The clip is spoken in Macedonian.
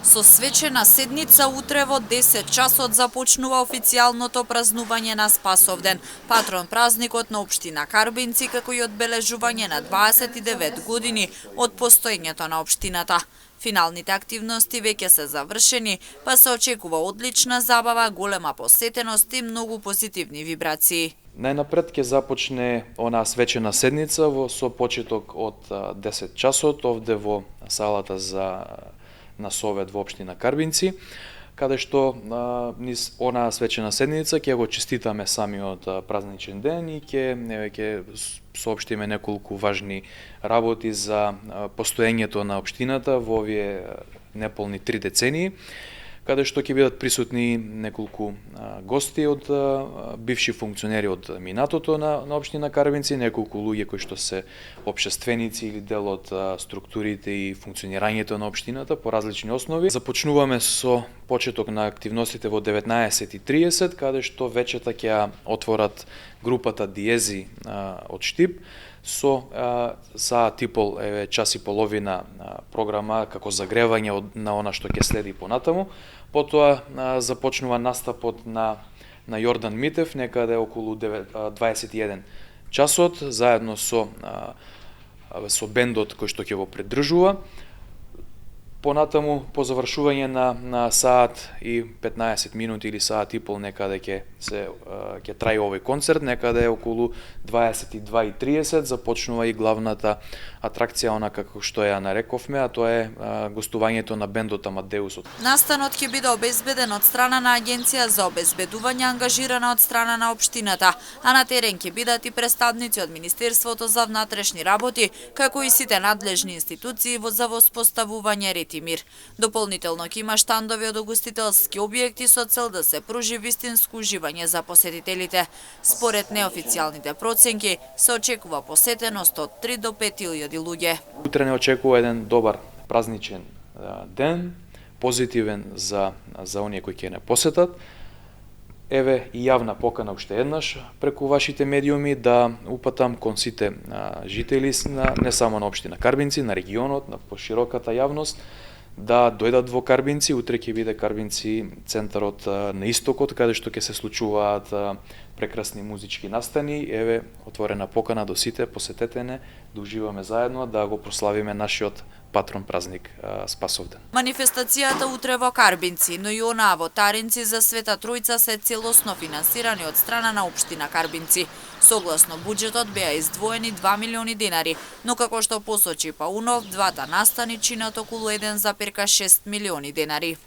Со свечена седница утре во 10 часот започнува официјалното празнување на Спасовден, патрон празникот на општина Карбинци, како и одбележување на 29 години од постоењето на општината. Финалните активности веќе се завршени, па се очекува одлична забава, голема посетеност и многу позитивни вибрации. Најнапред ќе започне онаа свечена седница со почеток од 10 часот овде во салата за на Совет во општина Карбинци, каде што низ онаа свечена седница ќе го честитаме самиот празничен ден и ќе соопштиме неколку важни работи за постоењето на општината во овие неполни 3 децении, каде што ќе бидат присутни неколку гости од бивши функционери од минатото на општина Карбинци, неколку луѓе кои што се општественици или дел од структурите и функционирањето на општината по различни основи. Започнуваме со почеток на активностите во 19:30, каде што вечерта ќе отворат групата Диези од Штип со саат и пол, час и половина програма како загревање на она што ќе следи понатаму. Потоа започнува настапот на Јордан Митев некаде околу 21 часот, заедно со бендот кој што ќе го придржува. Понатаму, по завршување на саат и 15 минути или саат и пол некаде ќе трае овој концерт, некаде околу 22:30 започнува и главната атракција, она како што ја нарековме, а тоа е гостувањето на бендот Амадеусот. Настанот ќе биде обезбеден од страна на Агенција за обезбедување, ангажирана од страна на општината, а на терен ќе бидат и представници од Министерството за внатрешни работи, како и сите надлежни институции за воспоставување ред и мир. Дополнително ќе има штандови од угостителски објекти со цел да се пружи вистинско уживање за посетителите. Според неофицијалните проценки се очекува посетеност од 3 до 5.000 луѓе. Утре не очекува еден добар празничен ден, позитивен за оние кои ќе не посетат. Еве и јавна покана уште еднаш преку вашите медиуми да упатам кон сите жители не само на општина Карбинци, на регионот, на пошироката јавност, да дојдат во Карбинци. Утре ќе биде Карбинци центарот на истокот, каде што ќе се случуваат прекрасни музички настани. Еве, отворена покана до сите, посетете не, да уживаме заедно, да го прославиме нашиот патрон празник Спасовден. Манифестацијата утре во Карбинци, но и онаа во Таринци за Света Тројца се целосно финансирани од страна на општина Карбинци. Согласно буџетот беа издвоени 2 милиони денари, но како што посочи Паунов, двата настани чинат околу 1,6 милиони денари.